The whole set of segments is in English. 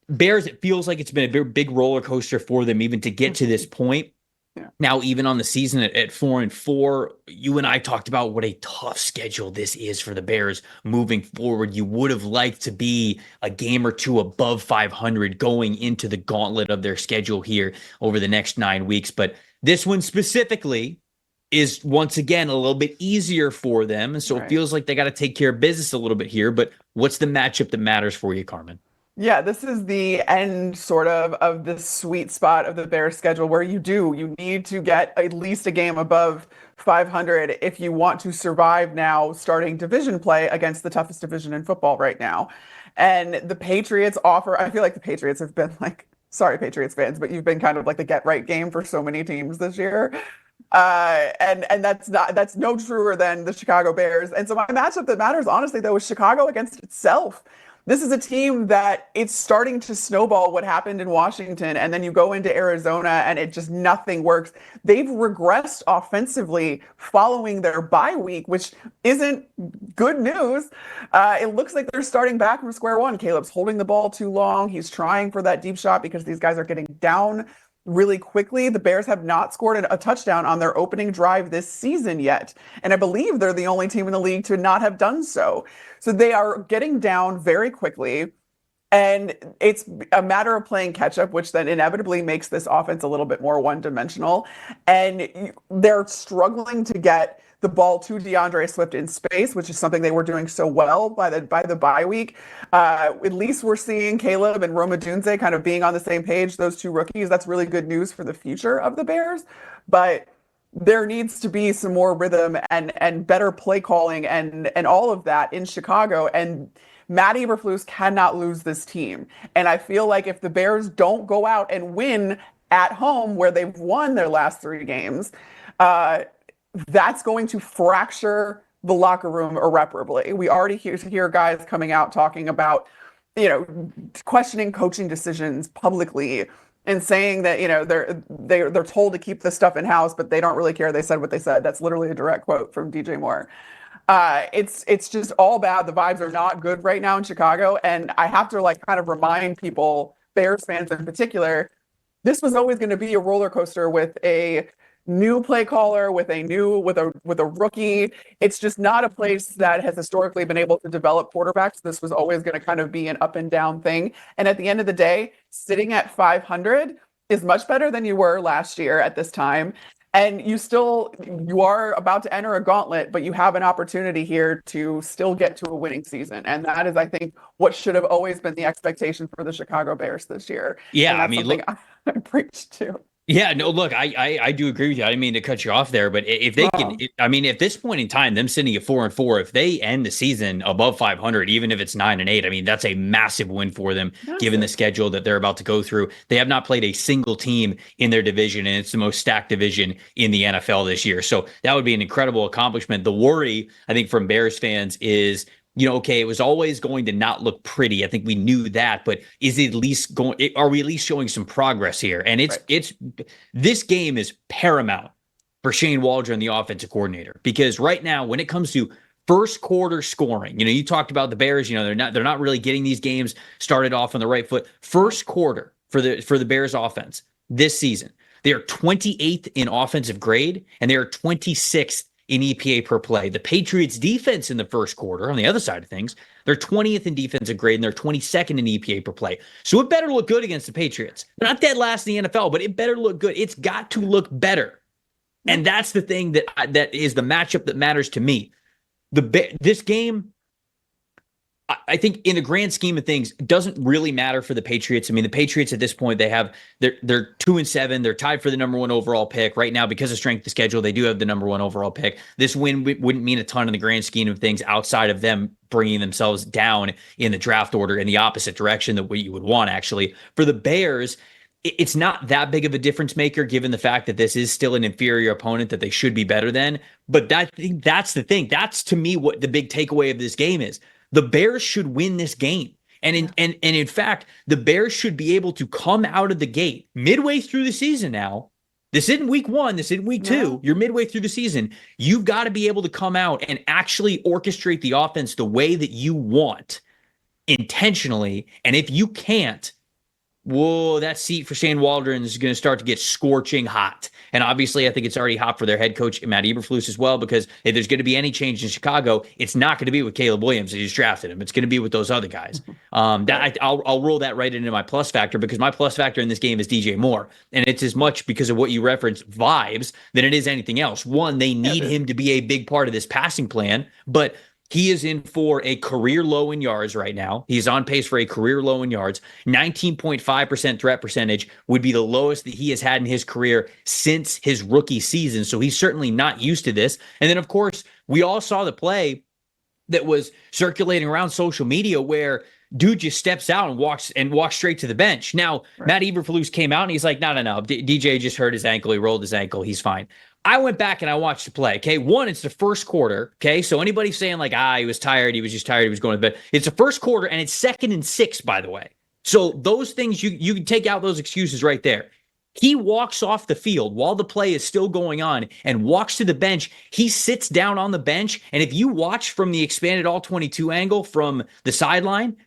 Bears, it feels like it's been a big roller coaster for them even to get to this point. Yeah. Now, even on the season at 4-4, you and I talked about what a tough schedule this is for the Bears moving forward. You would have liked to be a game or two above 500 going into the gauntlet of their schedule here over the next 9 weeks. But this one specifically is once again a little bit easier for them. And so it Right. feels like they got to take care of business a little bit here. But what's the matchup that matters for you, Carmen? Yeah, this is the end sort of this sweet spot of the Bears schedule where you need to get at least a game above 500 if you want to survive now starting division play against the toughest division in football right now. And the Patriots offer, I feel like the Patriots have been like, sorry, Patriots fans, but you've been kind of like the get right game for so many teams this year. And that's no truer than the Chicago Bears. And so my matchup that matters, honestly, though, is Chicago against itself. This is a team that it's starting to snowball what happened in Washington, and then you go into Arizona and it just nothing works. They've regressed offensively following their bye week, which isn't good news. It looks like they're starting back from square one. Caleb's holding the ball too long. He's trying for that deep shot because these guys are getting down really quickly. The Bears have not scored a touchdown on their opening drive this season yet. And I believe they're the only team in the league to not have done so. So they are getting down very quickly. And it's a matter of playing catch up, which then inevitably makes this offense a little bit more one dimensional. And they're struggling to get the ball to DeAndre Swift in space, which is something they were doing so well by the bye week. At least we're seeing Caleb and Roma Dunze kind of being on the same page, those two rookies. That's really good news for the future of the Bears. But there needs to be some more rhythm and better play calling and all of that in Chicago. And Matt Eberflus cannot lose this team. And I feel like if the Bears don't go out and win at home where they've won their last 3 games, that's going to fracture the locker room irreparably. We already hear guys coming out talking about, questioning coaching decisions publicly and saying that they're told to keep this stuff in house, but they don't really care. They said what they said. That's literally a direct quote from DJ Moore. It's just all bad. The vibes are not good right now in Chicago, and I have to kind of remind people, Bears fans in particular, this was always going to be a roller coaster with a new play caller, with a rookie. It's just not a place that has historically been able to develop quarterbacks. This was always going to kind of be an up and down thing. And at the end of the day, sitting at 500 is much better than you were last year at this time. And you are about to enter a gauntlet, but you have an opportunity here to still get to a winning season. And that is, I think, what should have always been the expectation for the Chicago Bears this year. Yeah, And I that's mean, something look, I preach to. yeah, no, look, I do agree with you. I didn't mean to cut you off there, but if they can, Oh, I mean, at this point in time, them sitting at 4-4, if they end the season above 500, even if it's 9-8, I mean, that's a massive win for them, given the massive. schedule that they're about to go through. They have not played a single team in their division, and it's the most stacked division in the NFL this year. So that would be an incredible accomplishment. The worry, I think, from Bears fans is, okay, it was always going to not look pretty. I think we knew that, but is it at least going? Are we at least showing some progress here? And Right. it's this game is paramount for Shane Waldron, the offensive coordinator, because right now, when it comes to first quarter scoring, you talked about the Bears. They're not really getting these games started off on the right foot. First quarter for the Bears offense this season, they are 28th in offensive grade, and they are 26th in EPA per play. The Patriots defense in the first quarter, on the other side of things, they're 20th in defensive grade and they're 22nd in EPA per play. So it better look good against the Patriots. They're not dead last in the NFL, but it better look good. It's got to look better. And that's the thing that is the matchup that matters to me. This game, I think in the grand scheme of things, doesn't really matter for the Patriots. I mean, the Patriots at this point, they're 2-7. They're tied for the number 1 overall pick right now because of strength of schedule. They do have the number 1 overall pick. This win wouldn't mean a ton in the grand scheme of things outside of them bringing themselves down in the draft order in the opposite direction that what you would want. Actually, for the Bears, it's not that big of a difference maker given the fact that this is still an inferior opponent that they should be better than. But that's the thing. That's to me what the big takeaway of this game is. The Bears should win this game. And in fact, the Bears should be able to come out of the gate midway through the season now. This isn't week 1. This isn't week 2. You're midway through the season. You've got to be able to come out and actually orchestrate the offense the way that you want intentionally. And if you can't, whoa, that seat for Shane Waldron is going to start to get scorching hot. And obviously, I think it's already hot for their head coach, Matt Eberflus, as well, because if there's going to be any change in Chicago, it's not going to be with Caleb Williams. They just drafted him. It's going to be with those other guys. I'll roll that right into my plus factor, because my plus factor in this game is DJ Moore. And it's as much because of what you referenced, vibes, than it is anything else. One, they need him to be a big part of this passing plan, but he is in for a career low in yards right now. He's on pace for a career low in yards. 19.5% threat percentage would be the lowest that he has had in his career since his rookie season. So he's certainly not used to this. And then, of course, we all saw the play that was circulating around social media where dude just steps out and walks straight to the bench. Now, Matt Eberflus came out and he's like, no. DJ just hurt his ankle. He rolled his ankle. He's fine. I went back and I watched the play. Okay. One, it's the first quarter. Okay. So anybody saying like, he was tired, he was just tired, he was going to bed. It's the first quarter and it's 2nd and 6, by the way. So those things, you can take out those excuses right there. He walks off the field while the play is still going on and walks to the bench. He sits down on the bench. And if you watch from the expanded all 22 angle from the sideline,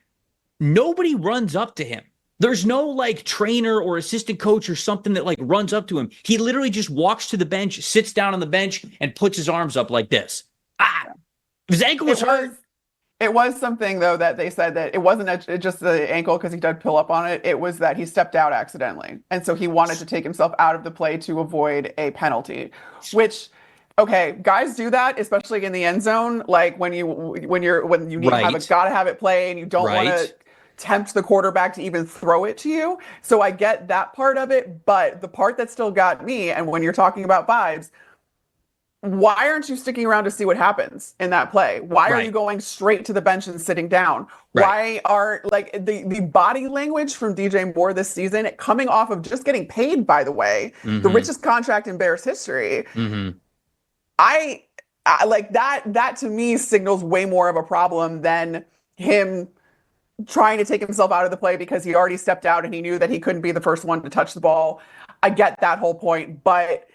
nobody runs up to him. There's no like trainer or assistant coach or something that like runs up to him. He literally just walks to the bench, sits down on the bench, and puts his arms up like this. His ankle was hurt. It was something, though, that they said that it wasn't just the ankle because he did pull up on it. It was that he stepped out accidentally. And so he wanted to take himself out of the play to avoid a penalty, which, okay, guys do that, especially in the end zone. Like when you need to have it, gotta have it play, and you don't want to tempt the quarterback to even throw it to you. So I get that part of it, but the part that still got me, and when you're talking about vibes, why aren't you sticking around to see what happens in that play? Why are you going straight to the bench and sitting down? Why are like the body language from DJ Moore this season, coming off of just getting paid, by the way, the richest contract in Bears history? I like that to me signals way more of a problem than him trying to take himself out of the play because he already stepped out and he knew that he couldn't be the first one to touch the ball. I get that whole point, but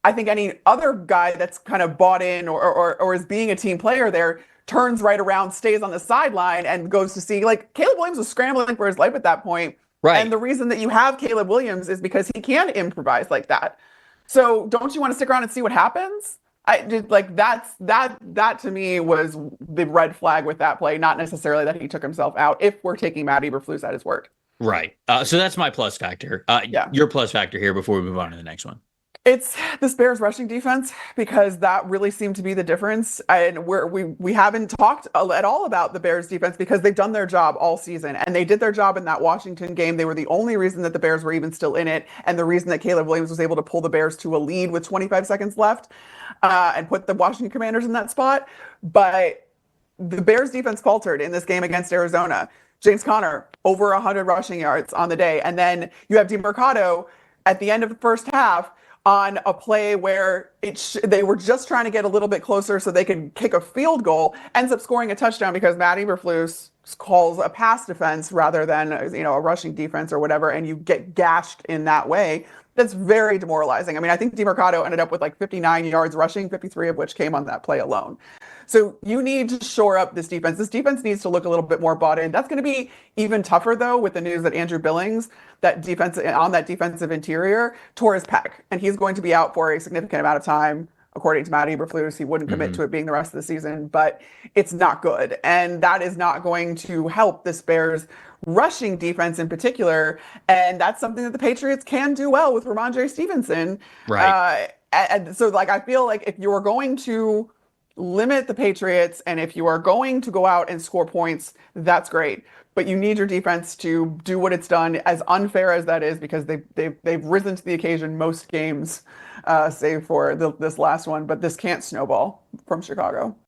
I think any other guy that's kind of bought in or is being a team player there turns right around, stays on the sideline, and goes to see, like, Caleb Williams was scrambling for his life at that point. And the reason that you have Caleb Williams is because he can improvise like that. So don't you want to stick around and see what happens? I did, like, that to me was the red flag with that play, not necessarily that he took himself out, if we're taking Matt Eberflus at his word. So that's my plus factor. Your plus factor here before we move on to the next one. It's the Bears rushing defense, because that really seemed to be the difference. And we haven't talked at all about the Bears defense because they've done their job all season, and they did their job in that Washington game. They were the only reason that the Bears were even still in it, and the reason that Caleb Williams was able to pull the Bears to a lead with 25 seconds left and put the Washington Commanders in that spot. But the Bears defense faltered in this game against Arizona. James Conner, over 100 rushing yards on the day. And then you have DeMercado at the end of the first half on a play where they were just trying to get a little bit closer so they could kick a field goal, ends up scoring a touchdown because Matt Eberflus calls a pass defense rather than a rushing defense or whatever, and you get gashed in that way. That's very demoralizing. I mean, I think DeMercado ended up with like 59 yards rushing, 53 of which came on that play alone. So you need to shore up this defense. This defense needs to look a little bit more bought in. That's going to be even tougher, though, with the news that Andrew Billings, that defensive interior, tore his pec, and he's going to be out for a significant amount of time. According to Matt Eberflus, he wouldn't commit to it being the rest of the season, but it's not good. And that is not going to help this Bears rushing defense in particular. And that's something that the Patriots can do well with Ramondre Stevenson. And so, like, I feel like if you are going to limit the Patriots and if you are going to go out and score points, that's great. But you need your defense to do what it's done, as unfair as that is, because they've risen to the occasion most games, save for this last one. But this can't snowball from Chicago.